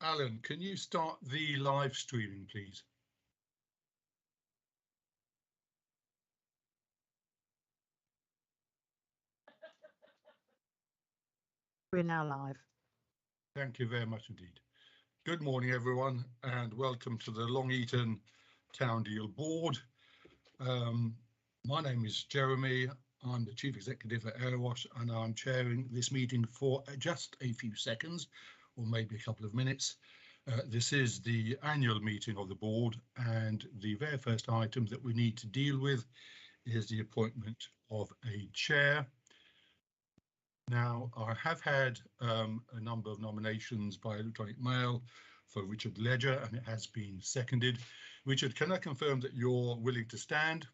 Alan, can you start the live streaming, please? We're now live. Thank you very much indeed. Good morning, everyone, and welcome to the Long Eaton Town Deal Board. My name is Jeremy. I'm the Chief Executive at Erewash, and I'm chairing this meeting for just a few seconds, or maybe a couple of minutes. This is the annual meeting of the board, and the very first item that we need to deal with is the appointment of a chair. Now, I have had a number of nominations by electronic mail for Richard Ledger, and it has been seconded. Richard, can I confirm that you're willing to stand?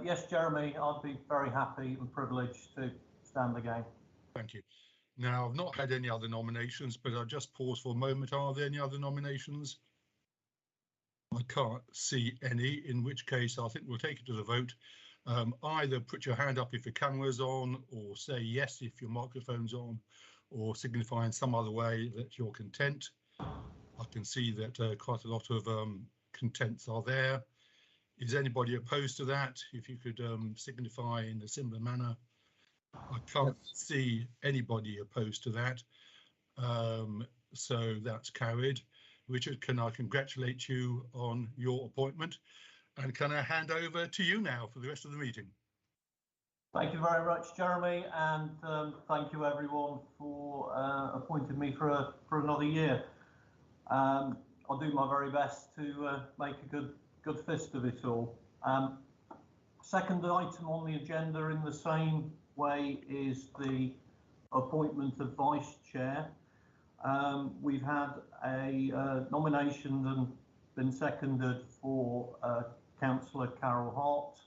Yes, Jeremy, I'd be very happy and privileged to stand again. Thank you. Now, I've not had any other nominations, but I'll just pause for a moment. Are there any other nominations? I can't see any, in which case I think we'll take it to the vote. Either put your hand up if your camera's on, or say yes if your microphone's on, or signify in some other way that you're content. I can see that quite a lot of contents are there. Is anybody opposed to that? If you could signify in a similar manner. I can't see anybody opposed to that. So that's carried. Richard, can I congratulate you on your appointment? And can I hand over to you now for the rest of the meeting? Thank you very much, Jeremy, and thank you everyone for appointing me for another year. I'll do my very best to make a good fist of it all. Second item on the agenda in the same way is the appointment of vice chair. We've had a nomination and been seconded for Councillor Carol Hart.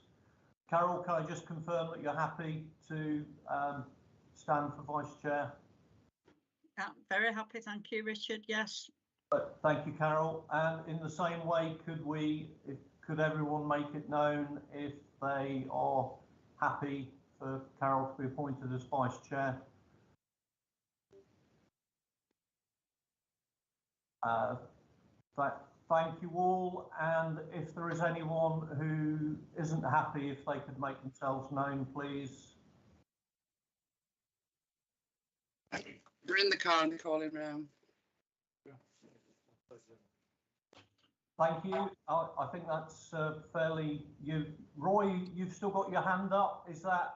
Carol, can I just confirm that you're happy to stand for vice chair? Very happy, thank you, Richard. Yes. Thank you, Carol. And in the same way, could everyone make it known if they are happy for Carol to be appointed as vice chair? Thank you all, and if there is anyone who isn't happy, if they could make themselves known, please. They're in the car and calling round. Thank you. I think that's fairly. Roy, you've still got your hand up. Is that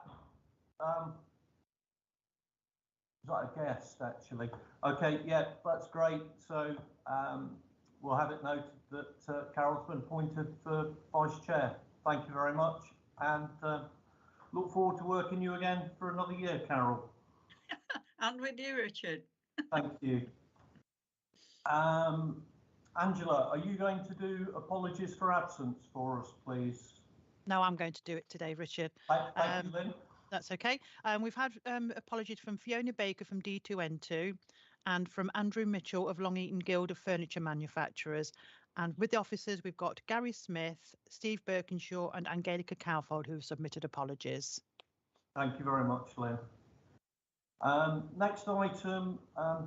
a guest, actually? Okay, yeah, that's great. So we'll have it noted that Carol's been appointed for vice chair. Thank you very much, and look forward to working you again for another year, Carol. And with you, Richard. Thank you. Angela, are you going to do apologies for absence for us, please? No, I'm going to do it today, Richard. Thank you, Lynn. That's okay. We've had apologies from Fiona Baker from D2N2 and from Andrew Mitchell of Long Eaton Guild of Furniture Manufacturers. And with the officers, we've got Gary Smith, Steve Birkinshaw and Angelica Cowfold who have submitted apologies. Thank you very much, Lynn. Next item,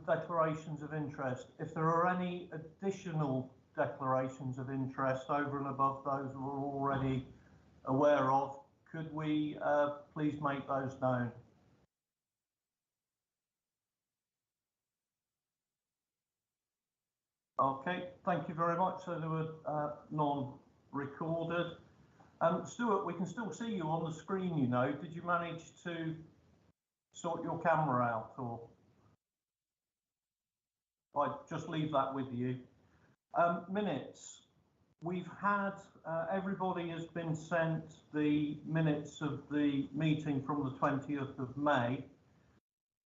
declarations of interest. If there are any additional declarations of interest over and above those we're already aware of, could we please make those known? Okay, thank you very much. So there were none recorded. Stuart, we can still see you on the screen, you know. Did you manage to sort your camera out, or I just leave that with you? Minutes. We've had, everybody has been sent the minutes of the meeting from the 20th of May.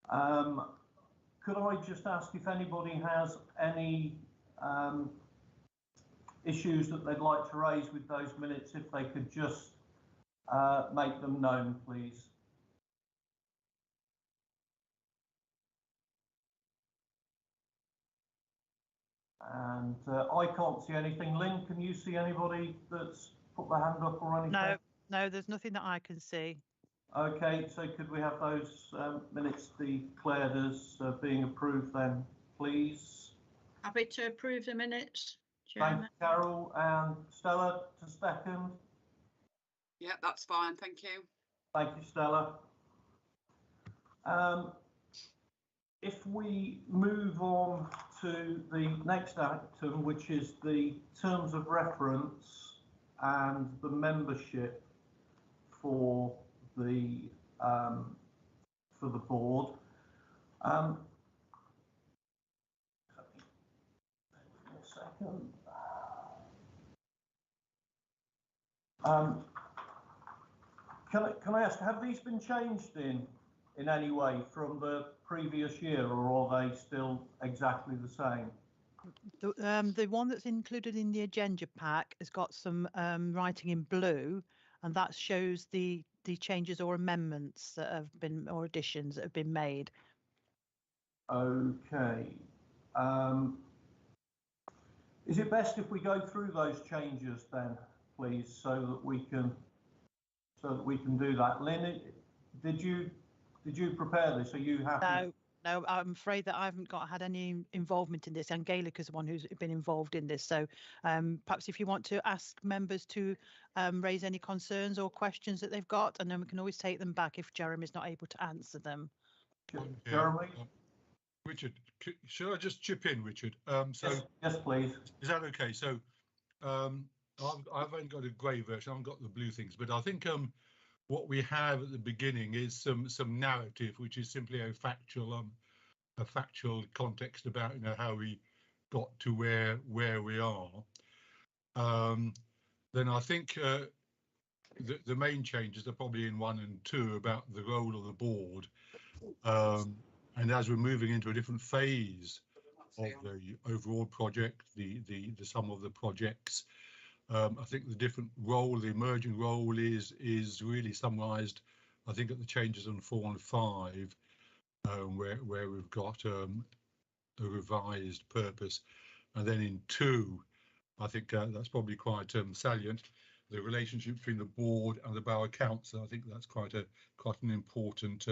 Could I just ask if anybody has any issues that they'd like to raise with those minutes, if they could just make them known, please? And I can't see anything. Lynn, can you see anybody that's put their hand up or anything? No, there's nothing that I can see. Okay, so could we have those minutes declared as being approved then, please? Happy to approve the minutes, Thank Chairman. you, Carol, and Stella to second. Yeah, that's fine. Thank you. Thank you, Stella. If we move on to the next item, which is the terms of reference and the membership for the board. Can I ask, have these been changed in any way from the previous year, or are they still exactly the same? The one that's included in the agenda pack has got some writing in blue, and that shows the changes or amendments that have been, or additions that have been made. Okay. Is it best if we go through those changes then, please, so that we can do that? Lynn, did you prepare this? Are you happy? No, I'm afraid that I haven't had any involvement in this. Angelica's the one who's been involved in this. So perhaps if you want to ask members to raise any concerns or questions that they've got, and then we can always take them back if Jeremy's not able to answer them. Jeremy? Richard, should I just chip in, Richard? Yes, please. Is that okay? So I've only got a grey version. I haven't got the blue things, but I think what we have at the beginning is some narrative, which is simply a factual context about how we got to where we are. Then I think the main changes are probably in 1 and 2 about the role of the board, and as we're moving into a different phase of the overall project, the sum of the projects. I think the different role, the emerging role is really summarised, I think, at the changes on 4 and 5, where we've got a revised purpose, and then in 2, I think that's probably quite salient. The relationship between the board and the Borough Council. I think that's quite an important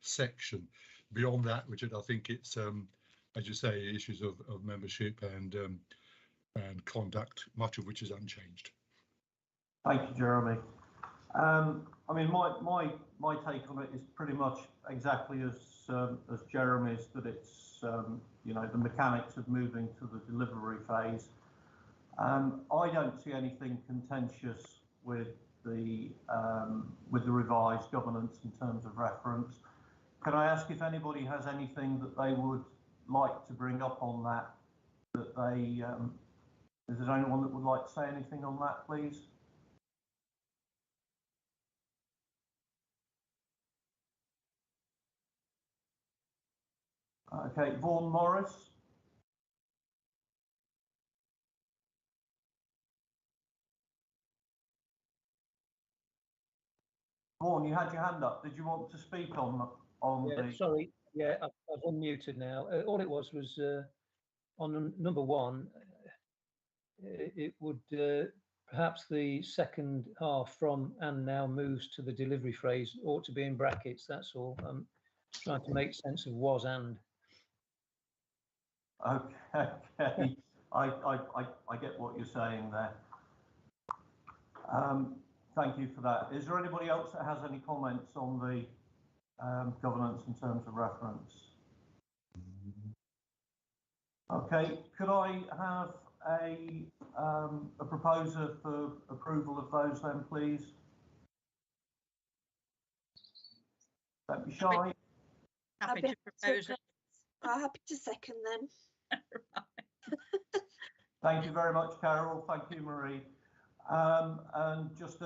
section. Beyond that, Richard, I think it's as you say, issues of membership and conduct, much of which is unchanged. Thank you, Jeremy. I mean, my take on it is pretty much exactly as Jeremy's, that it's the mechanics of moving to the delivery phase. I don't see anything contentious with the revised governance in terms of reference. Can I ask if anybody has anything that they would like to bring up on that they is there anyone that would like to say anything on that, please? Okay, Vaughan Morris. Vaughan, you had your hand up. Did you want to speak on yeah, the... Sorry, yeah, I've unmuted now. All it was on number 1, it would perhaps the second half from "and now" moves to the delivery phrase ought to be in brackets. That's all. I'm trying to make sense of "was" and. Okay, I get what you're saying there. Thank you for that. Is there anybody else that has any comments on the governance in terms of reference? Okay, could I have a proposer for approval of those then, please? Don't be shy. Happy to propose it. Happy to second then. Thank you very much, Carol. Thank you, Marie. And just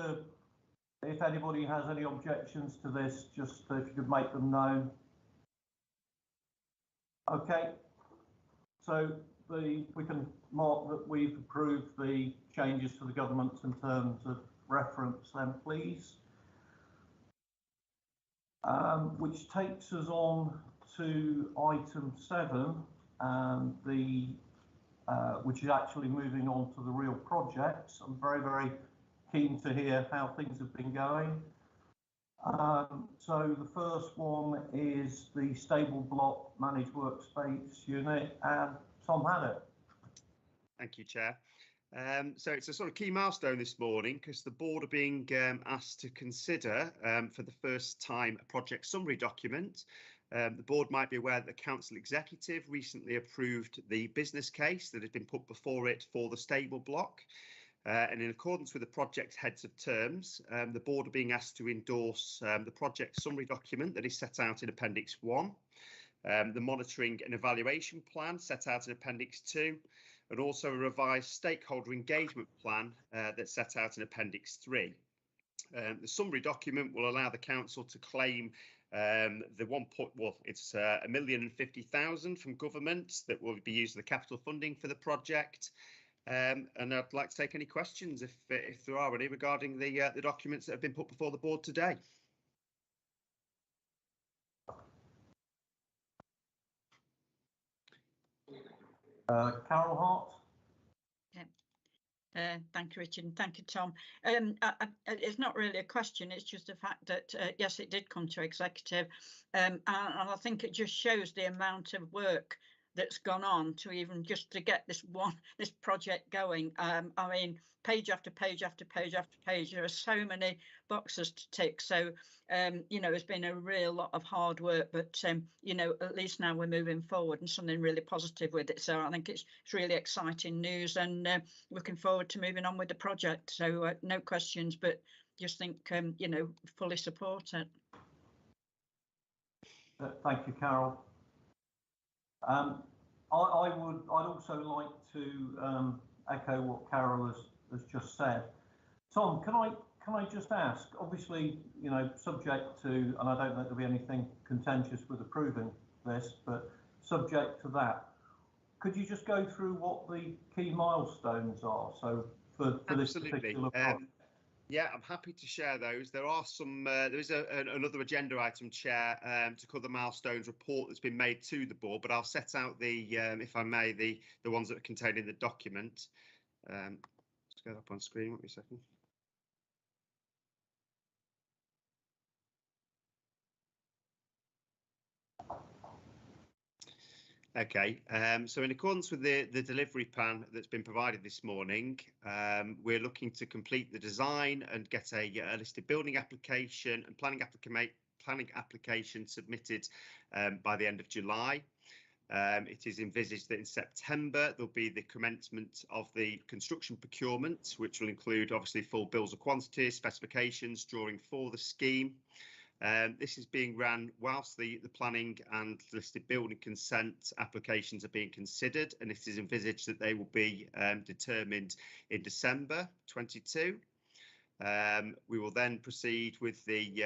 if anybody has any objections to this, just if you could make them known. Okay, so we can mark that we've approved the changes to the governance in terms of reference then, please. Which takes us on to item 7, and which is actually moving on to the real projects. I'm very, very keen to hear how things have been going. So the first one is the stable block managed workspace unit, and Tom had it. Thank you, Chair. So it's a sort of key milestone this morning because the board are being asked to consider for the first time a project summary document. The board might be aware that the council executive recently approved the business case that has been put before it for the stable block. And in accordance with the project heads of terms, the board are being asked to endorse the project summary document that is set out in Appendix 1, the monitoring and evaluation plan set out in Appendix 2, and also a revised stakeholder engagement plan that's set out in Appendix 3. The summary document will allow the council to claim the it's £1,050,000 from government that will be used as the capital funding for the project. And I'd like to take any questions if there are any regarding the documents that have been put before the board today. Carol Hart. Thank you, Richard, and thank you, Tom. It's not really a question, it's just the fact that, yes, it did come to executive, and I think it just shows the amount of work that's gone on to even just to get this project going. I mean, page after page after page after page, there are so many boxes to tick. So, you know, it's been a real lot of hard work, but, you know, at least now we're moving forward and something really positive with it. So I think it's really exciting news, and looking forward to moving on with the project. So no questions, but just think, you know, fully support it. Thank you, Carol. I'd also like to echo what Carol has just said. Tom, can I just ask? Obviously, you know, subject to, and I don't think there'll be anything contentious with approving this, but subject to that, could you just go through what the key milestones are? So for this particular project. Yeah, I'm happy to share those. There are some. There is another agenda item, Chair, to cover the milestones report that's been made to the board. But I'll set out the, if I may, the ones that are contained in the document. Let's go up on screen. Wait a second. Okay, so in accordance with the delivery plan that's been provided this morning, we're looking to complete the design and get a listed building application and planning application submitted by the end of July. It is envisaged that in September there'll be the commencement of the construction procurement, which will include obviously full bills of quantities, specifications, drawing for the scheme. This is being run whilst the planning and listed building consent applications are being considered, and it is envisaged that they will be determined in December 22. We will then proceed with the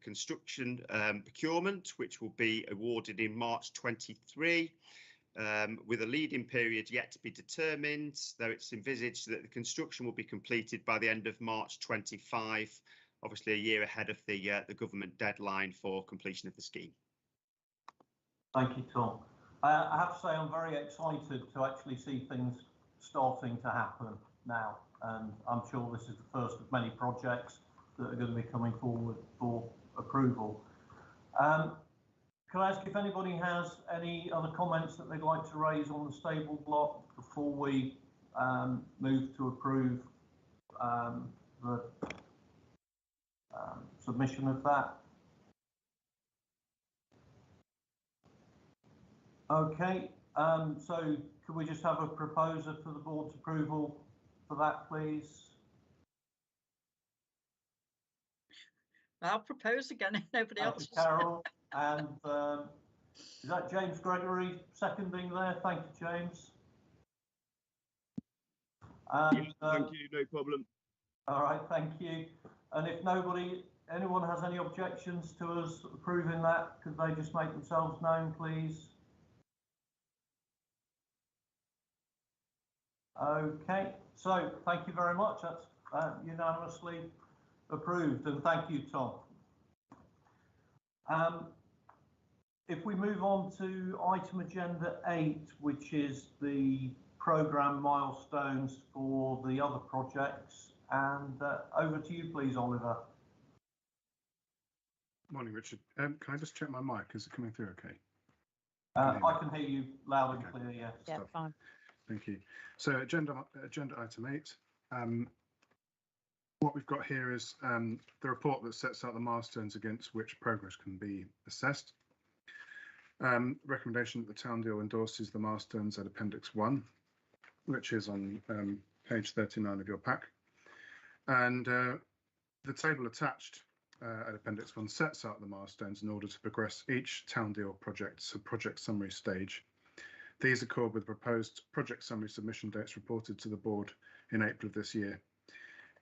construction procurement, which will be awarded in March 23, with a lead-in period yet to be determined, though it's envisaged that the construction will be completed by the end of March 25. Obviously a year ahead of the government deadline for completion of the scheme. Thank you, Tom. I have to say I'm very excited to actually see things starting to happen now, and I'm sure this is the first of many projects that are going to be coming forward for approval. Can I ask if anybody has any other comments that they'd like to raise on the stable block before we move to approve the submission of that? Okay, so could we just have a proposer for the board's approval for that, please? I'll propose again if nobody else. Carol, and is that James Gregory seconding there? Thank you, James. And, thank you, no problem. All right, thank you. And if anyone has any objections to us approving that, could they just make themselves known, please? Okay, so thank you very much. That's unanimously approved, and thank you, Tom. If we move on to item agenda 8, which is the programme milestones for the other projects, and over to you, please, Oliver. Morning, Richard. Can I just check my mic? Is it coming through okay? I can hear you loud and clear, yes. Yeah, fine. Thank you. So agenda item 8. What we've got here is the report that sets out the milestones against which progress can be assessed. Recommendation that the town deal endorses the milestones at Appendix 1, which is on page 39 of your pack. And the table attached at Appendix 1 sets out the milestones in order to progress each town deal project to project summary stage. These accord with proposed project summary submission dates reported to the board in April of this year.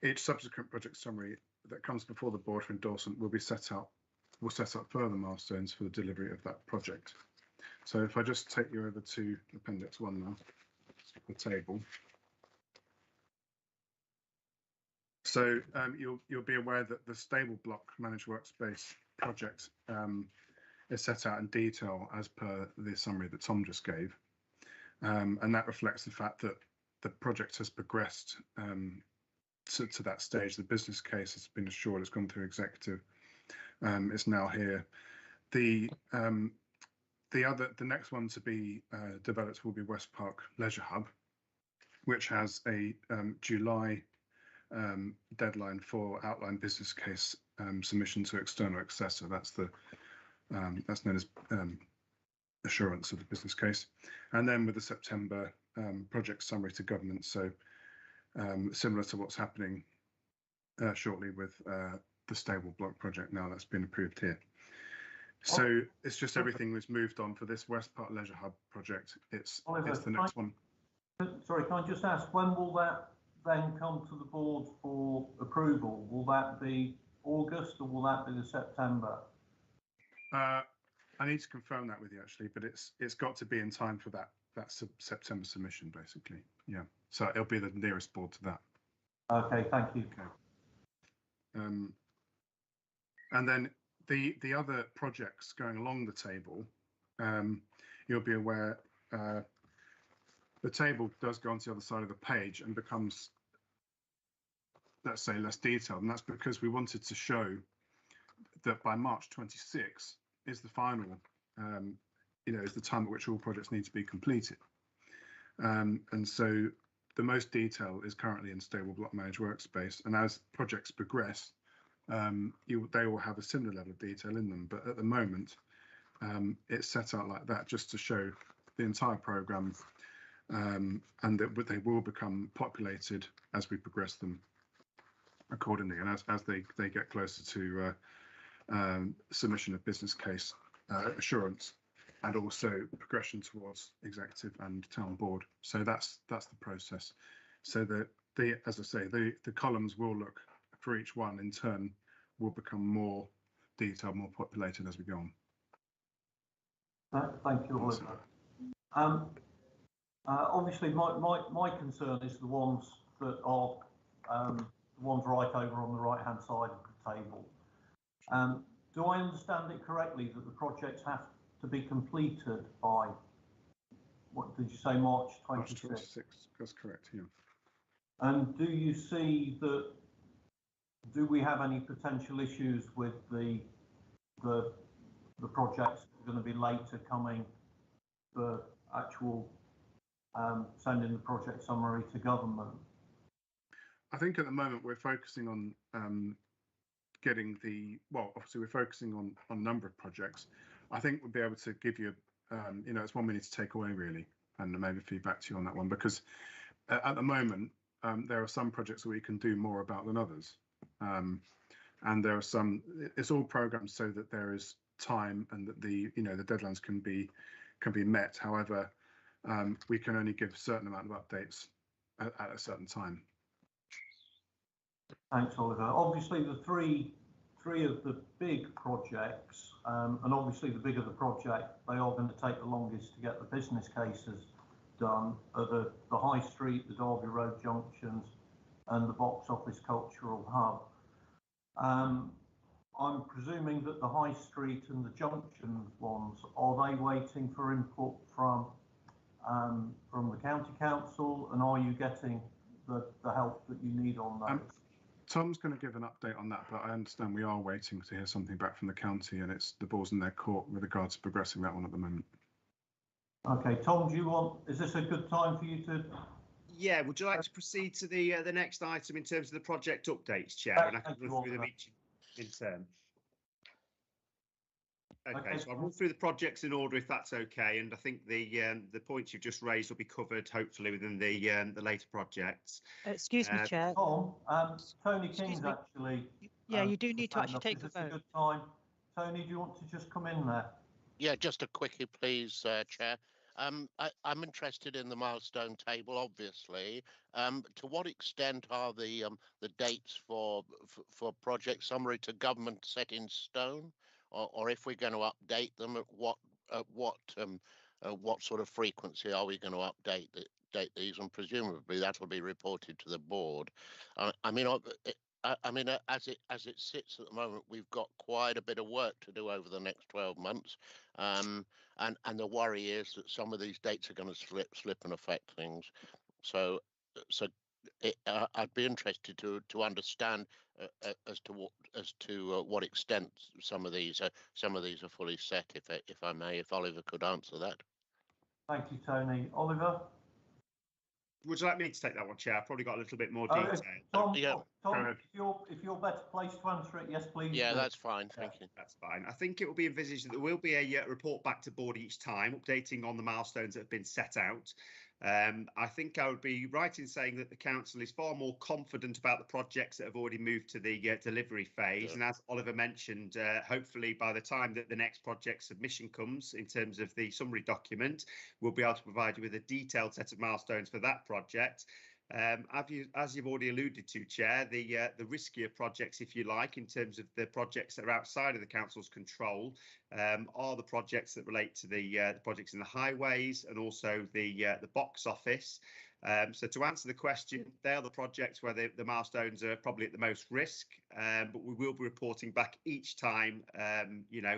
Each subsequent project summary that comes before the board for endorsement will set out further milestones for the delivery of that project. So if I just take you over to Appendix 1 now, the table. So you'll be aware that the stable block managed workspace project is set out in detail as per the summary that Tom just gave. And that reflects the fact that the project has progressed to that stage. The business case has been assured, it's gone through executive, it's now here. The next one to be developed will be West Park Leisure Hub, which has a July deadline for outline business case submission to external assessor. That's known as assurance of the business case. And then with the September project summary to government. So similar to what's happening shortly with the stable block project now that's been approved here. So it's just everything was moved on for this West Park Leisure Hub project. It's the next one. Sorry, can I just ask, when will that then come to the board for approval? Will that be August or will that be the September? I need to confirm that with you actually, but it's got to be in time for that September submission basically. Yeah, so it'll be the nearest board to that. Okay, thank you. Okay. And then the other projects going along the table, you'll be aware the table does go onto the other side of the page and becomes, let's say, less detailed, and that's because we wanted to show that by March 26 is the final, is the time at which all projects need to be completed. And so the most detail is currently in stable block managed workspace, and as projects progress, they will have a similar level of detail in them. But at the moment, it's set out like that just to show the entire programme, and that they will become populated as we progress them accordingly, and as they get closer to submission of business case assurance, and also progression towards executive and town board. So that's the process. So as I say, the columns will look for each one in turn will become more detailed, more populated as we go on. Thank you, Oliver. Obviously, my concern is the ones that are the ones right over on the right-hand side of the table. Do I understand it correctly that the projects have to be completed by, what did you say, March 26? March 26, that's correct, yeah. And do you see that, do we have any potential issues with the projects that are going to be later coming for actual sending the project summary to government? I think at the moment we're focusing on getting obviously we're focusing on a number of projects. I think we'll be able to give you, it's one we need to take away really, and maybe feedback to you on that one, because at the moment there are some projects that we can do more about than others, and there are some. It's all programmed so that there is time and that the deadlines can be met. However, we can only give a certain amount of updates at a certain time. Thanks, Oliver. Obviously, the three of the big projects, and obviously the bigger the project, they are going to take the longest to get the business cases done, are the High Street, the Derby Road junctions, and the Box Office Cultural Hub. I'm presuming that the High Street and the junction ones, are they waiting for input from the County Council, and are you getting the help that you need on those? Tom's going to give an update on that, but I understand we are waiting to hear something back from the county, and it's the ball's in their court with regards to progressing that one at the moment. Okay, Tom, is this a good time for you to? Yeah, would you like to proceed to the next item in terms of the project updates, Chair? And I can run through them each in turn. Okay, so I'll run through the projects in order if that's okay, and I think the points you've just raised will be covered hopefully within the later projects. Excuse me, Chair. Tom, Tony King's actually. Yeah, you do need to actually take a vote. Is this a good time? Tony, do you want to just come in there? Yeah, just a quickie, please, Chair. I'm interested in the milestone table, obviously. To what extent are the dates for project summary to government set in stone, or if we're going to update them, at what sort of frequency are we going to update these? And presumably that will be reported to the board. I mean, as it sits at the moment, we've got quite a bit of work to do over the next 12 months. And the worry is that some of these dates are going to slip and affect things. So I'd be interested to understand as to what extent some of these are fully set. If I may, if Oliver could answer that. Thank you, Tony. Oliver. Would you like me to take that one, Chair? I've probably got a little bit more detail. Tom, if you're better placed to answer it, yes, please. Yeah, that's fine. Thank you. That's fine. I think it will be envisaged that there will be a report back to board each time, updating on the milestones that have been set out. I think I would be right in saying that the council is far more confident about the projects that have already moved to the delivery phase. Yeah. And as Oliver mentioned, hopefully by the time that the next project submission comes in terms of the summary document, we'll be able to provide you with a detailed set of milestones for that project. As you've already alluded to, Chair, the riskier projects, if you like, in terms of the projects that are outside of the council's control, are the projects that relate to the projects in the highways and also the box office. So to answer the question, they are the projects where the milestones are probably at the most risk, but we will be reporting back each time,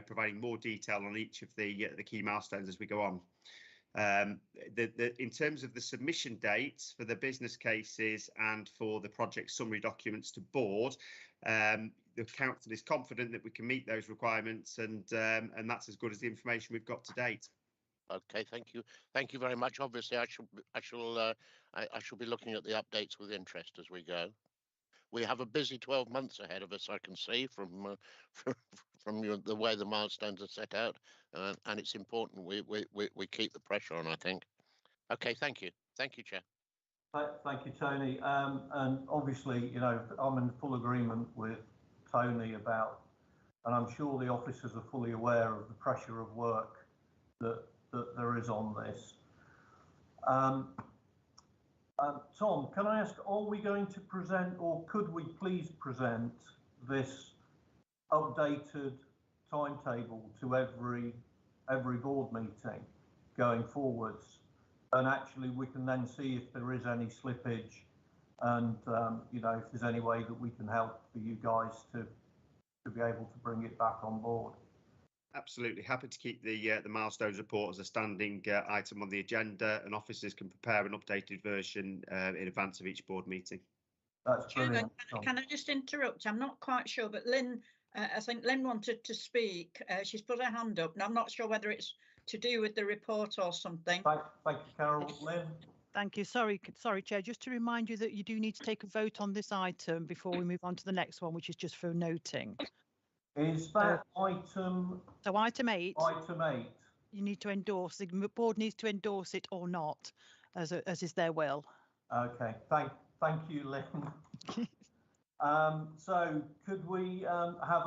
providing more detail on each of the key milestones as we go on. In terms of the submission dates for the business cases and for the project summary documents to board, the council is confident that we can meet those requirements, and that's as good as the information we've got to date. Okay, thank you very much. Obviously, I shall be looking at the updates with interest as we go. We have a busy 12 months ahead of us, I can see from the way the milestones are set out, and it's important we keep the pressure on, I think. Okay, thank you, Chair. Thank you, Tony. And obviously, I'm in full agreement with Tony about, and I'm sure the officers are fully aware of the pressure of work that there is on this. Tom, can I ask, are we going to present, or could we please present this updated timetable to every board meeting going forwards? And actually we can then see if there is any slippage, and if there's any way that we can help for you guys to be able to bring it back on board. Absolutely happy to keep the milestones report as a standing item on the agenda, and officers can prepare an updated version in advance of each board meeting. That's brilliant. Can I just interrupt? I'm not quite sure, but Lynn, I think Lynn wanted to speak. She's put her hand up, and I'm not sure whether it's to do with the report or something. Thank you, Carol. Lynn. Thank you. Sorry, Chair. Just to remind you that you do need to take a vote on this item before we move on to the next one, which is just for noting. Is that item? So item 8. Item 8. You need to endorse. The board needs to endorse it or not, as is their will. Okay. Thank you, Lynn. So could we have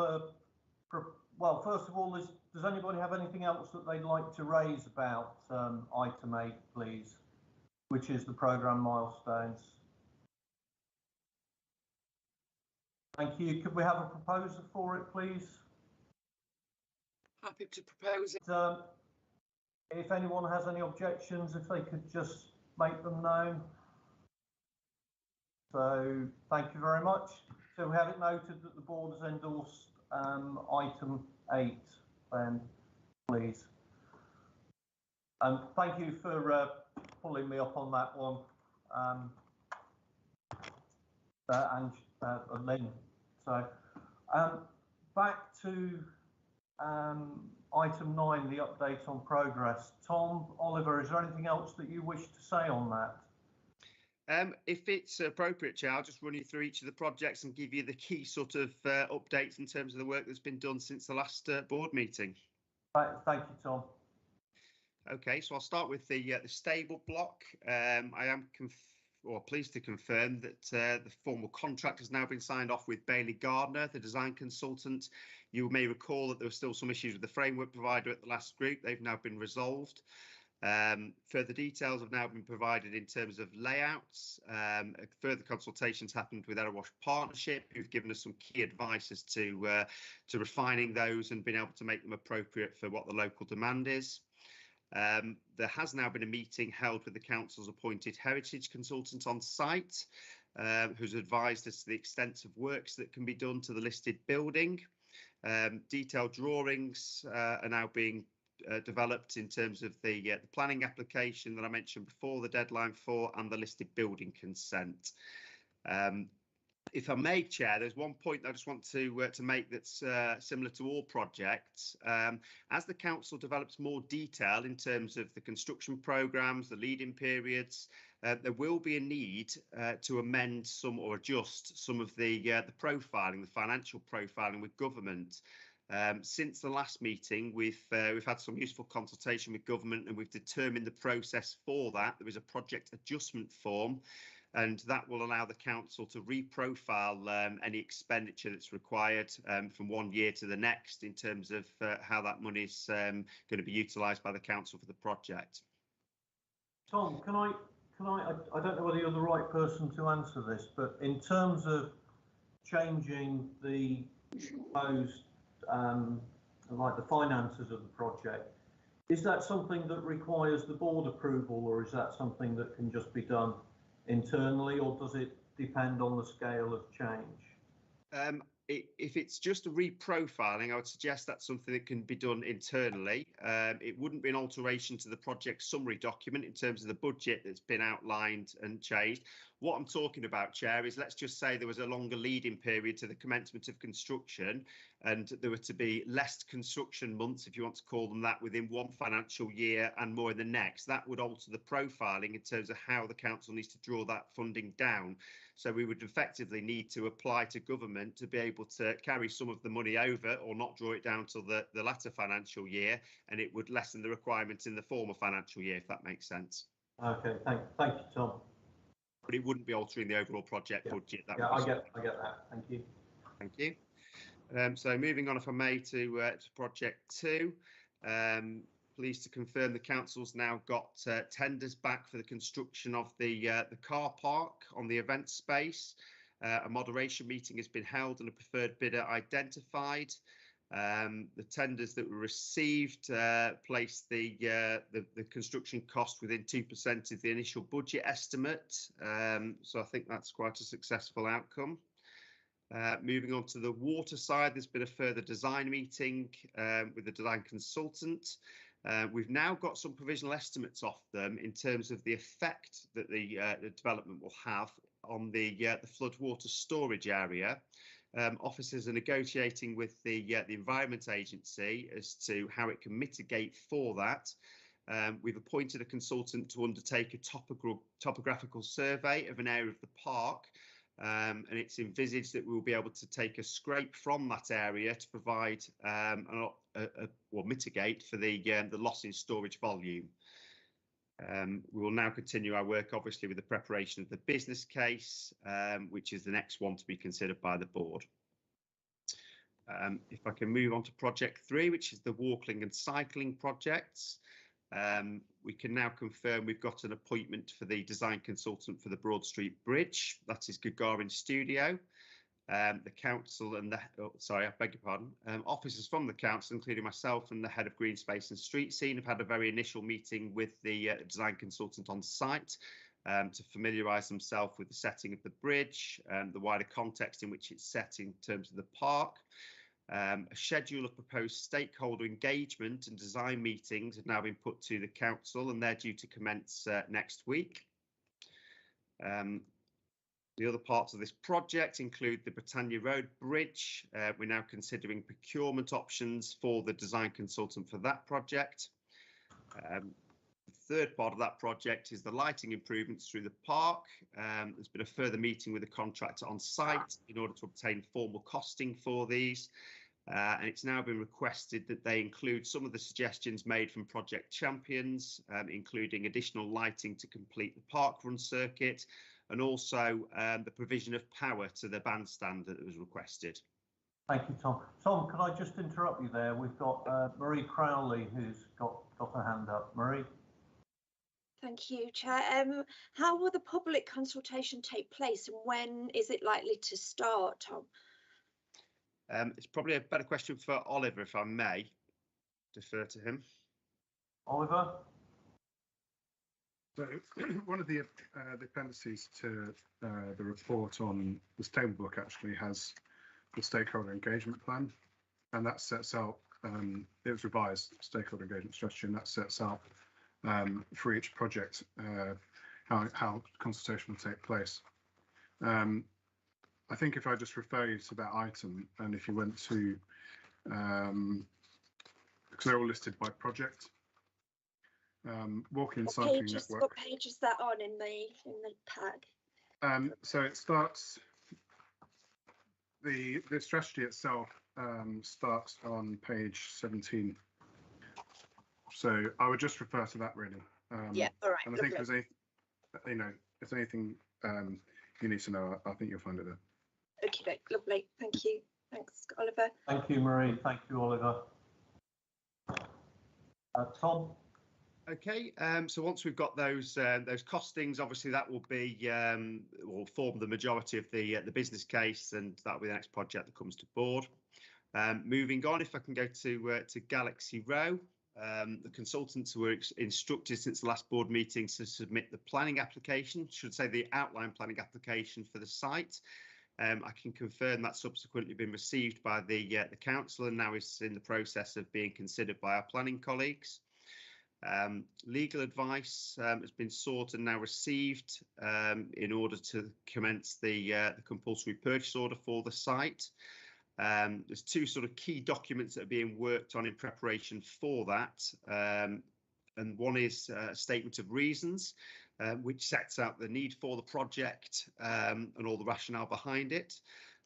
well, first of all, does anybody have anything else that they'd like to raise about item 8, please, which is the programme milestones? Thank you. Could we have a proposer for it, please? Happy to propose it. If anyone has any objections, if they could just make them known. So thank you very much. So we have it noted that the board has endorsed item 8, then please. And thank you for pulling me up on that one. And Lynn. So back to item 9, the update on progress. Tom, Oliver, is there anything else that you wish to say on that? If it's appropriate, Chair, I'll just run you through each of the projects and give you the key sort of updates in terms of the work that's been done since the last board meeting. Thank you, Tom. Okay, so I'll start with the stable block. I am pleased to confirm that the formal contract has now been signed off with Bailey Gardner, the design consultant. You may recall that there were still some issues with the framework provider at the last group. They've now been resolved. Further details have now been provided in terms of layouts. Further consultations happened with Erewash Partnership, who've given us some key advice as to refining those and being able to make them appropriate for what the local demand is. There has now been a meeting held with the council's appointed heritage consultant on site, who's advised as to the extent of works that can be done to the listed building. Detailed drawings are now being developed in terms of the planning application that I mentioned before, the deadline for, and the listed building consent. If I may, Chair, there's one point I just want to make that's similar to all projects. As the council develops more detail in terms of the construction programmes, the lead-in periods, there will be a need to amend some or adjust some of the profiling, the financial profiling with government. Since the last meeting, we've had some useful consultation with government, and we've determined the process for that. There is a project adjustment form, and that will allow the council to reprofile any expenditure that's required from one year to the next in terms of how that money is going to be utilised by the council for the project. Tom, I don't know whether you're the right person to answer this, but in terms of changing the proposed like the finances of the project, is that something that requires the board approval, or is that something that can just be done internally, or does it depend on the scale of change? If it's just a reprofiling, I would suggest that's something that can be done internally. It wouldn't be an alteration to the project summary document in terms of the budget that's been outlined and changed. What I'm talking about, Chair, is let's just say there was a longer lead-in period to the commencement of construction, and there were to be less construction months, if you want to call them that, within one financial year and more in the next. That would alter the profiling in terms of how the council needs to draw that funding down. So we would effectively need to apply to government to be able to carry some of the money over or not draw it down till the latter financial year, and it would lessen the requirements in the former financial year, if that makes sense. Okay, thank you, Tom. But it wouldn't be altering the overall project budget. I get that. Thank you. Thank you. So moving on, if I may, to project 2. Pleased to confirm the council's now got tenders back for the construction of the car park on the event space. A moderation meeting has been held and a preferred bidder identified. The tenders that were received placed the construction cost within 2% of the initial budget estimate. So I think that's quite a successful outcome. Moving on to the water side, there's been a further design meeting with the design consultant. We've now got some provisional estimates off them in terms of the effect that the development will have on the floodwater storage area. Officers are negotiating with the Environment Agency as to how it can mitigate for that. We've appointed a consultant to undertake a topographical survey of an area of the park, and it's envisaged that we'll be able to take a scrape from that area to provide or mitigate for the loss in storage volume. We will now continue our work, obviously, with the preparation of the business case, which is the next one to be considered by the board. If I can move on to project 3, which is the walking and cycling projects. We can now confirm we've got an appointment for the design consultant for the Broad Street Bridge. That is Gagarin Studio. The council and I beg your pardon. Officers from the council, including myself and the head of Green Space and Street Scene, have had a very initial meeting with the design consultant on site to familiarise themselves with the setting of the bridge, the wider context in which it's set in terms of the park. A schedule of proposed stakeholder engagement and design meetings have now been put to the council, and they're due to commence next week. The other parts of this project include the Britannia Road Bridge. We're now considering procurement options for the design consultant for that project. The third part of that project is the lighting improvements through the park. There's been a further meeting with the contractor on site in order to obtain formal costing for these. And it's now been requested that they include some of the suggestions made from project champions, including additional lighting to complete the park run circuit, and also the provision of power to the bandstand that was requested. Thank you, Tom. Tom, can I just interrupt you there? We've got Marie Crowley who's got her hand up. Marie? Thank you, Chair. How will the public consultation take place and when is it likely to start, Tom? It's probably a better question for Oliver, if I may defer to him. Oliver? So one of the appendices to the report on the stable book actually has the stakeholder engagement plan, and that sets out, it was revised stakeholder engagement strategy, and that sets out for each project how consultation will take place. I think if I just refer you to that item, and if you went to, because they're all listed by project, walking and cycling network. What page is that on in the pack? So it starts, the strategy itself starts on page 17. So I would just refer to that really. Yeah, all right. And I think if there's any, if there's anything you need to know, I think you'll find it there. Okay, lovely. Thank you. Thanks, Oliver. Thank you, Marie. Thank you, Oliver. Tom? Okay, so once we've got those costings, obviously that will be will form the majority of the business case, and that'll be the next project that comes to board. Moving on, if I can go to Galaxy Row, the consultants were instructed since the last board meeting to submit the planning application, should say the outline planning application for the site. I can confirm that's subsequently been received by the council and now is in the process of being considered by our planning colleagues. Legal advice has been sought and now received in order to commence the compulsory purchase order for the site. There's two sort of key documents that are being worked on in preparation for that. And one is a statement of reasons, which sets out the need for the project and all the rationale behind it.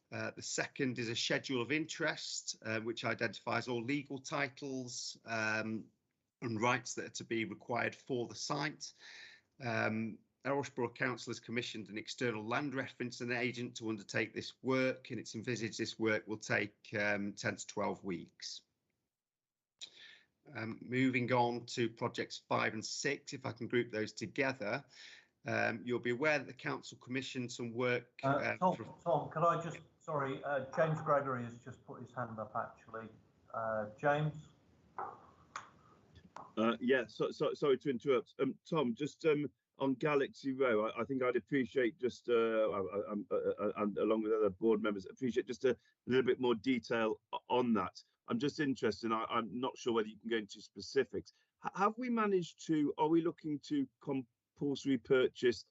The second is a schedule of interest, which identifies all legal titles and rights that are to be required for the site. Erewash Borough Council has commissioned an external land referencing agent to undertake this work, and it's envisaged this work will take 10 to 12 weeks. Moving on to projects 5 and 6, if I can group those together, you'll be aware that the council commissioned some work. Tom, can I just, sorry, James Gregory has just put his hand up actually. James? Yeah, sorry to interrupt. Tom, just on Galaxy Row, I think I'd appreciate just, and along with other board members, appreciate just a little bit more detail on that. I'm just interested, I'm not sure whether you can go into specifics. Have we managed to, are we looking to compulsory purchase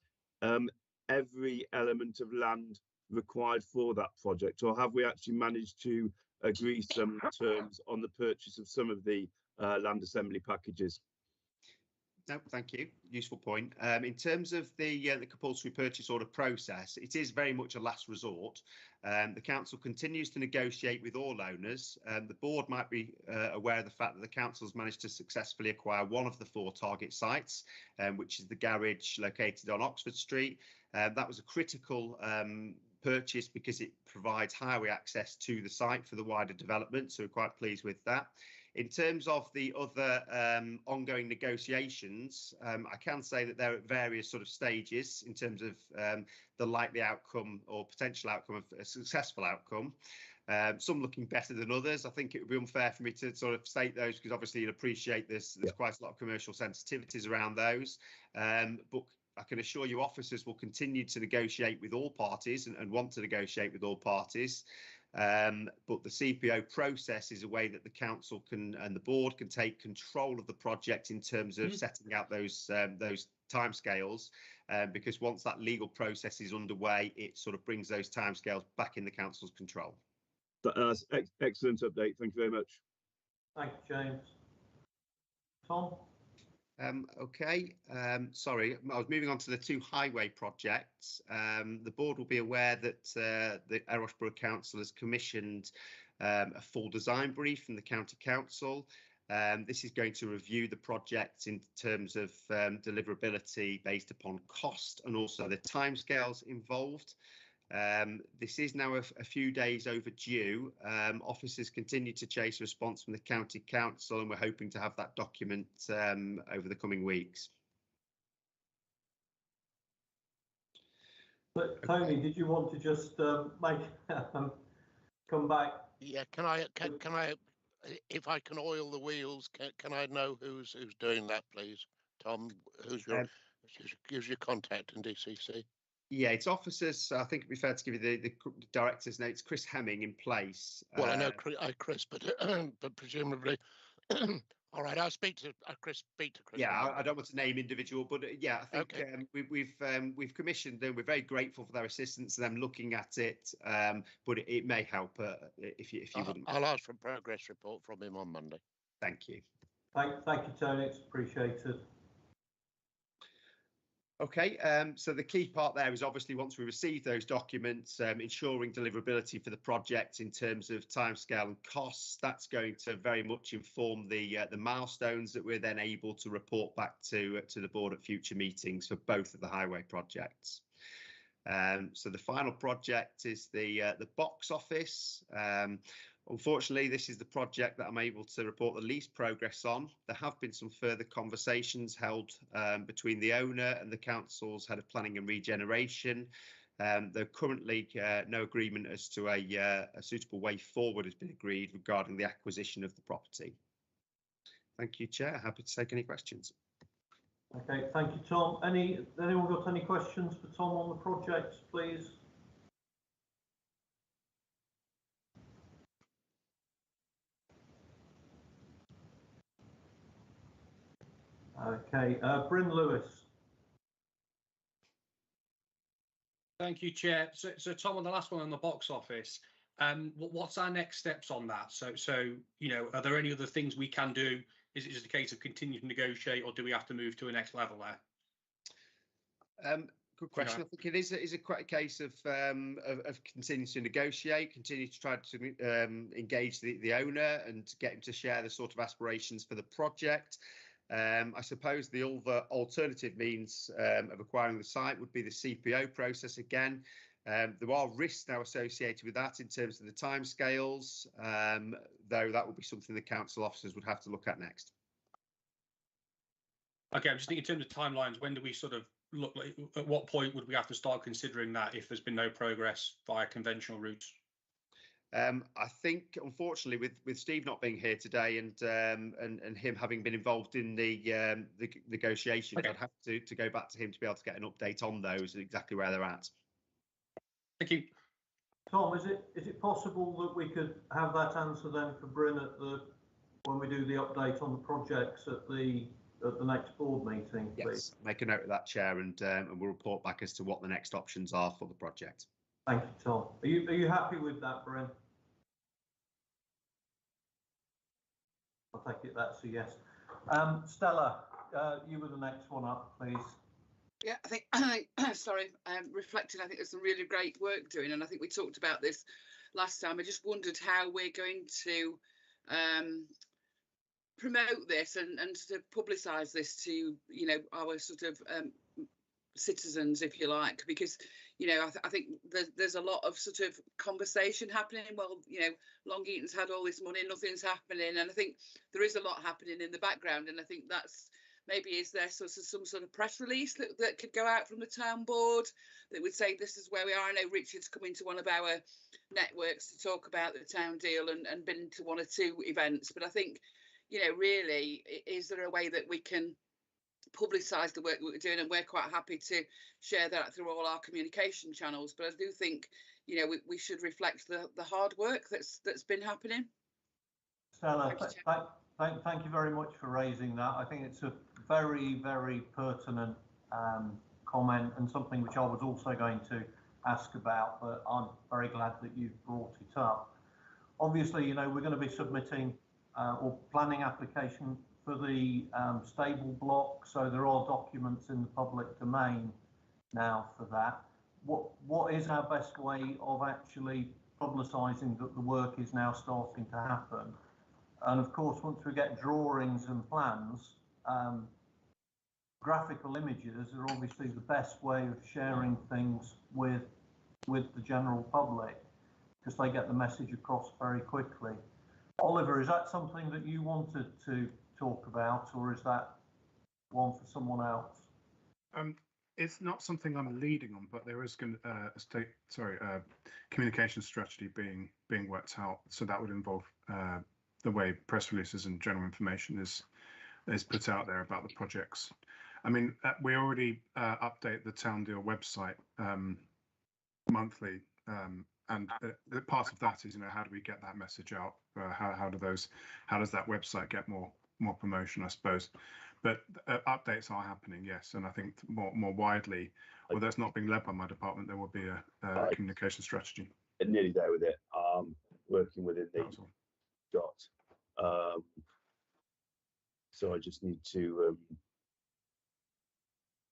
every element of land required for that project, or have we actually managed to agree some terms on the purchase of some of the land assembly packages? No, thank you. Useful point. In terms of the compulsory purchase order process, it is very much a last resort. The council continues to negotiate with all owners. The board might be aware of the fact that the council has managed to successfully acquire one of the 4 target sites, which is the garage located on Oxford Street. That was a critical purchase because it provides highway access to the site for the wider development, so we're quite pleased with that. In terms of the other ongoing negotiations, I can say that they're at various sort of stages in terms of the likely outcome or potential outcome of a successful outcome. Some looking better than others. I think it would be unfair for me to sort of state those because obviously you'd appreciate there's quite a lot of commercial sensitivities around those. But I can assure you officers will continue to negotiate with all parties and want to negotiate with all parties. But the CPO process is a way that the council can and the board can take control of the project in terms of setting out those timescales. because once that legal process is underway, it sort of brings those timescales back in the council's control. That's excellent update. Thank you very much. Thank you, James. Tom? Okay, sorry, I was moving on to the two highway projects. The board will be aware that the Erewash Borough Council has commissioned a full design brief from the County Council. This is going to review the project in terms of deliverability based upon cost and also the timescales involved. This is now a few days overdue. Officers continue to chase a response from the County Council, and we're hoping to have that document over the coming weeks. But Tony, did you want to just make come back? Yeah, can I, if I can oil the wheels, can I know who's doing that, please? Tom, who's your contact in DCC? Yeah, it's officers. So I think it'd be fair to give you the director's name. It's Chris Hemming in place. Well, I know Chris, but presumably, all right. I'll speak to Chris. Yeah, I don't want to name individual, but yeah, I think okay. We've commissioned them. We're very grateful for their assistance and them looking at it. But it may help if you wouldn't. I'll ask for a progress report from him on Monday. Thank you. Thank you, Tony. It's appreciated. Okay, so the key part there is obviously once we receive those documents, ensuring deliverability for the project in terms of timescale and costs. That's going to very much inform the milestones that we're then able to report back to the board at future meetings for both of the highway projects. So the final project is the box office. Unfortunately, this is the project that I'm able to report the least progress on. There have been some further conversations held between the owner and the council's head of planning and regeneration. Though currently no agreement as to a suitable way forward has been agreed regarding the acquisition of the property. Thank you, Chair. Happy to take any questions. Okay, thank you, Tom. Anyone got any questions for Tom on the project, please? Okay, Bryn Lewis. Thank you, Chair. So Tom, on the last one on the box office, what's our next steps on that? So you know, are there any other things we can do? Is it just a case of continuing to negotiate, or do we have to move to a next level there? Good question. You know, I think it is quite a case of continuing to negotiate, continue to try to engage the owner and get him to share the sort of aspirations for the project. I suppose the other alternative means of acquiring the site would be the CPO process again. There are risks now associated with that in terms of the timescales, though that would be something the council officers would have to look at next. Okay, I'm just thinking in terms of timelines, when do we sort of look, like, at what point would we have to start considering that if there's been no progress via conventional routes? I think, unfortunately, with Steve not being here today and him having been involved in the negotiations, okay, I'd have to go back to him to be able to get an update on those and exactly where they're at. Thank you. Tom, is it possible that we could have that answer then for Bryn when we do the update on the projects at the next board meeting, please? Yes, make a note of that, Chair, and we'll report back as to what the next options are for the project. Thank you, Tom. Are you happy with that, Bryn? I'll take it that's a yes. Stella, you were the next one up, please. Yeah, I think sorry, reflecting, I think there's some really great work doing, and I think we talked about this last time. I just wondered how we're going to promote this and to publicise this to, you know, our sort of citizens, if you like, because, you know, I think there's a lot of sort of conversation happening. Well, you know, Long Eaton's had all this money, nothing's happening, and I think there is a lot happening in the background, and I think that's maybe, is there sort of some sort of press release that could go out from the town board that would say this is where we are? I know Richard's coming to one of our networks to talk about the town deal and been to one or two events, but I think, you know, really, is there a way that we can publicise the work that we're doing? And we're quite happy to share that through all our communication channels, but I do think, you know, we should reflect the hard work that's been happening. Stella, thank you very much for raising that. I think it's a very, very pertinent comment, and something which I was also going to ask about, but I'm very glad that you've brought it up. Obviously, you know, we're going to be submitting or planning application for the stable block, so there are documents in the public domain now for that. What is our best way of actually publicising that the work is now starting to happen? And of course, once we get drawings and plans, graphical images are obviously the best way of sharing things with the general public, because they get the message across very quickly. Oliver, is that something that you wanted to talk about, or is that one for someone else? It's not something I'm leading on, but there is going to communication strategy being worked out. So that would involve the way press releases and general information is put out there about the projects. I mean, we already update the Town Deal website monthly, and part of that is, you know, how do we get that message out? How does that website get more promotion, I suppose? But updates are happening, yes, and I think more widely, although it's not being led by my department, there will be a communication strategy. Nearly there with it. Working within the dot. So I just need to.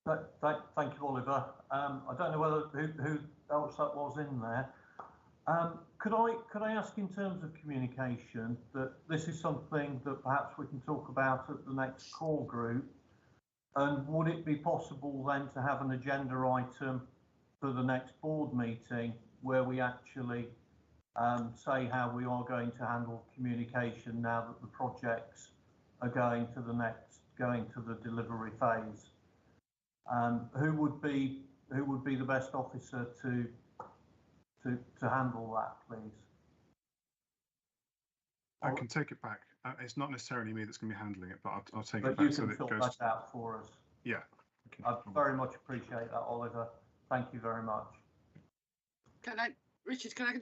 Thank you, Oliver. I don't know whether who else that was in there. Could I ask, in terms of communication, that this is something that perhaps we can talk about at the next call group, and would it be possible then to have an agenda item for the next board meeting where we actually say how we are going to handle communication now that the projects are going to the delivery phase? Who would be the best officer to handle that, please? I can take it back. It's not necessarily me that's going to be handling it, but I'll take but it back. You can sort that out for us. Yeah. Okay. I very much appreciate that, Oliver. Thank you very much. Richard, can I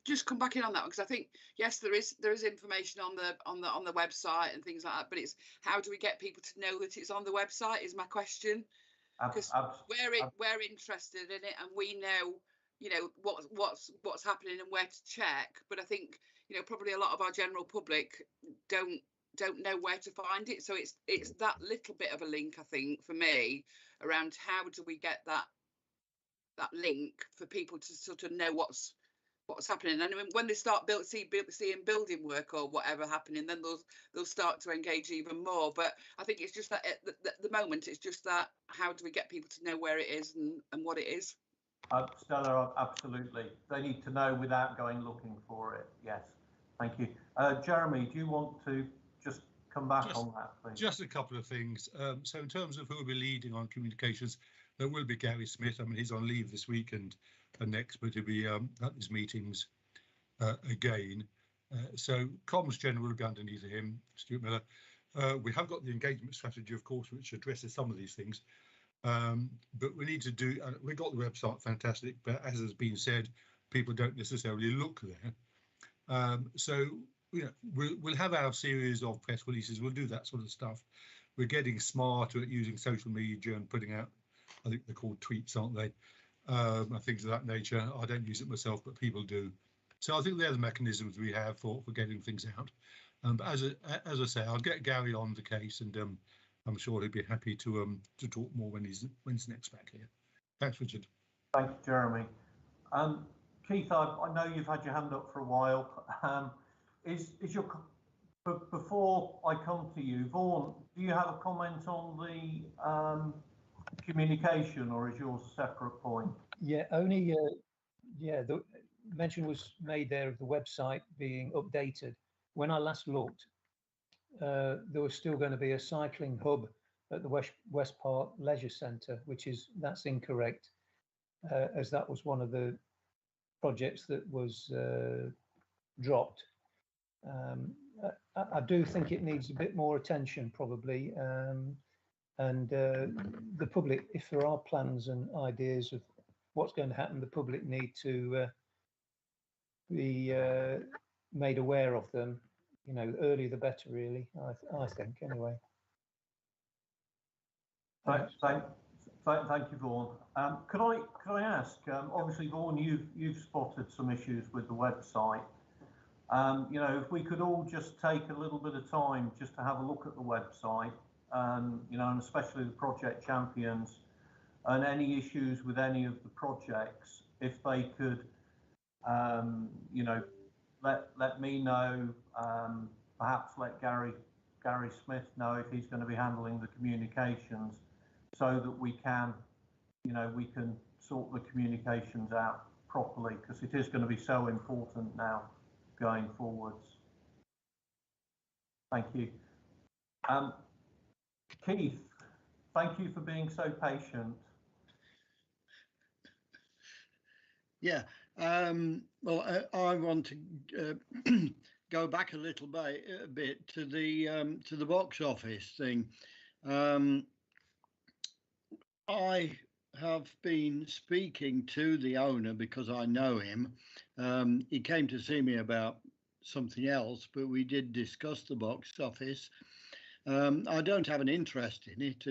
just come back in on that one? Because I think, yes, there is information on the website and things like that, but it's how do we get people to know that it's on the website is my question. Because we're interested in it, and we know, you know, what's happening and where to check. But I think, you know, probably a lot of our general public don't know where to find it. So it's that little bit of a link, I think, for me, around how do we get that link for people to sort of know what's happening. And when they start seeing building work or whatever happening, then they'll start to engage even more. But I think it's just that at the moment, it's just that how do we get people to know where it is and what it is? Stella, absolutely. They need to know without going looking for it. Yes, thank you. Jeremy, do you want to just come back on that, please? Just a couple of things. So in terms of who will be leading on communications, there will be Gary Smith. I mean, he's on leave this week and next, but he'll be at his meetings again. So comms general will be underneath him, Stuart Miller. We have got the engagement strategy, of course, which addresses some of these things. But we need to do, we got the website fantastic, but as has been said, people don't necessarily look there. So, you know, we'll have our series of press releases. We'll do that sort of stuff. We're getting smarter at using social media and putting out, I think they're called tweets, aren't they? And things of that nature. I don't use it myself, but people do. So I think they're the mechanisms we have for getting things out. But as I say, I'll get Gary on the case, and I'm sure he'd be happy to talk more when he's next back here. Thanks, Richard. Thank you, Jeremy. Keith, I know you've had your hand up for a while. Before I come to you, Vaughan, do you have a comment on the communication, or is yours a separate point? Yeah, the mention was made there of the website being updated. When I last looked, there was still going to be a cycling hub at the West Park Leisure Centre, that's incorrect, as that was one of the projects that was dropped. I do think it needs a bit more attention, probably, and the public, if there are plans and ideas of what's going to happen, the public need to be made aware of them. You know, the earlier the better, really. I think, anyway. Thank you, Vaughan. Could I ask? Obviously, Vaughan, you've spotted some issues with the website. You know, if we could all just take a little bit of time just to have a look at the website, you know, and especially the project champions, and any issues with any of the projects, if they could, you know, let me know. Perhaps let Gary Smith know if he's going to be handling the communications, so that we can, you know, we can sort the communications out properly, because it is going to be so important now going forwards. Thank you. Keith, thank you for being so patient. Yeah, well, I want to go back a little bit to the box office thing. I have been speaking to the owner because I know him. He came to see me about something else, but we did discuss the box office. I don't have an interest in it,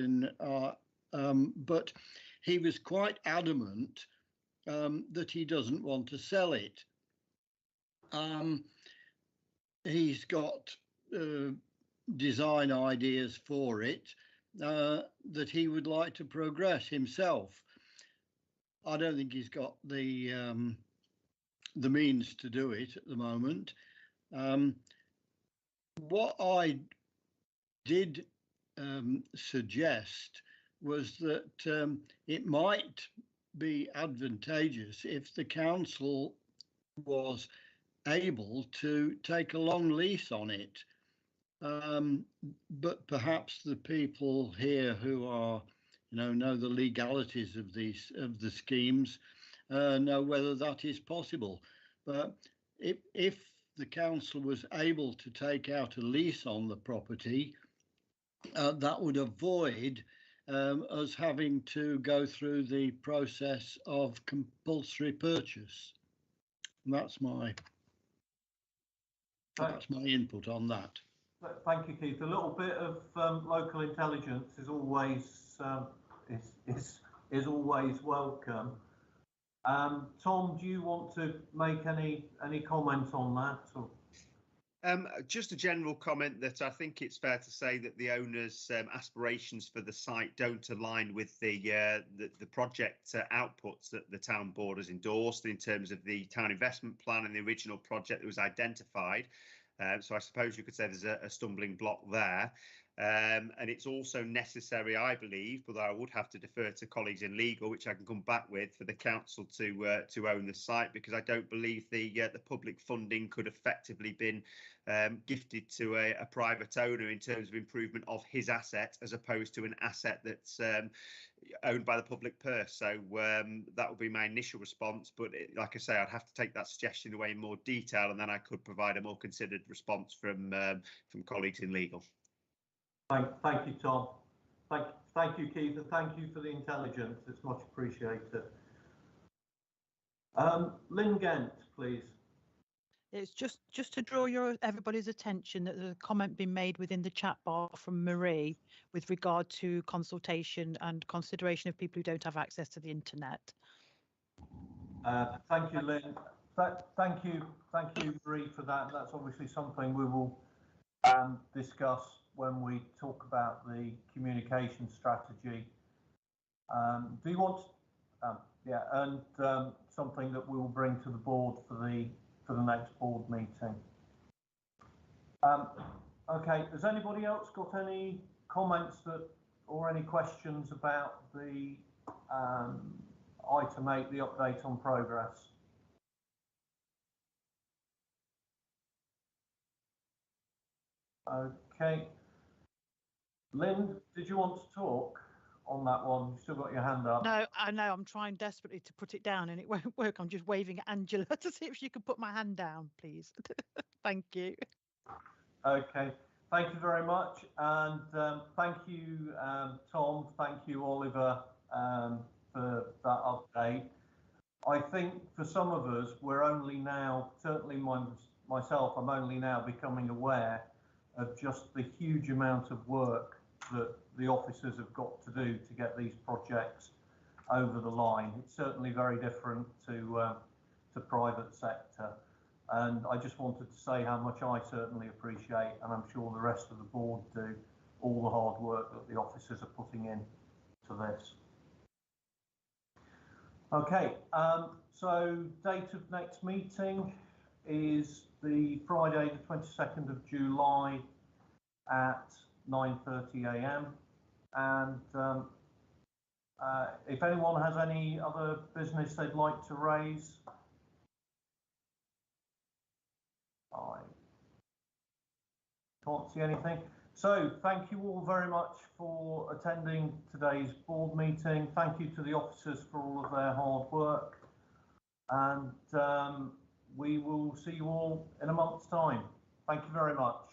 but he was quite adamant that he doesn't want to sell it. He's got design ideas for it that he would like to progress himself. I don't think he's got the means to do it at the moment. What I did suggest was that it might be advantageous if the council was able to take a long lease on it. But perhaps the people here who are, you know the legalities of the schemes, know whether that is possible. But if the council was able to take out a lease on the property, that would avoid us having to go through the process of compulsory purchase. And that's my input on that. Thank you, Keith. A little bit of local intelligence is always is always welcome. Tom, do you want to make any comment on that? Or? Just a general comment that I think it's fair to say that the owner's aspirations for the site don't align with the project outputs that the town board has endorsed in terms of the town investment plan and the original project that was identified. So I suppose you could say there's a stumbling block there. And it's also necessary, I believe, but I would have to defer to colleagues in legal, which I can come back with, for the council to own the site, because I don't believe the public funding could effectively been gifted to a private owner in terms of improvement of his asset, as opposed to an asset that's owned by the public purse. So that would be my initial response. But like I say, I'd have to take that suggestion away in more detail, and then I could provide a more considered response from colleagues in legal. Thank you, Tom. Thank you, Keith, and thank you for the intelligence. It's much appreciated. Lynn Gent, please. It's just to draw everybody's attention that there's a comment being made within the chat bar from Marie with regard to consultation and consideration of people who don't have access to the internet. Thank you, Lynn. Thank you, Marie, for that. That's obviously something we will discuss when we talk about the communication strategy. Do you want? Yeah, and something that we will bring to the board for the next board meeting. Okay, has anybody else got any comments or any questions about the item 8, the update on progress? Okay. Lynn, did you want to talk on that one? You've still got your hand up. No, I know. I'm trying desperately to put it down and it won't work. I'm just waving at Angela to see if she could put my hand down, please. Thank you. Okay. Thank you very much. And thank you, Tom. Thank you, Oliver, for that update. I think for some of us, we're only now, certainly myself, I'm only now becoming aware of just the huge amount of work that the officers have got to do to get these projects over the line. It's certainly very different to private sector. And I just wanted to say how much I certainly appreciate, and I'm sure the rest of the board do, all the hard work that the officers are putting in to this. Okay, so date of next meeting is the Friday, the 22nd of July at 9:30 a.m. And if anyone has any other business they'd like to raise, I can't see anything. So thank you all very much for attending today's board meeting. Thank you to the officers for all of their hard work. And we will see you all in a month's time. Thank you very much.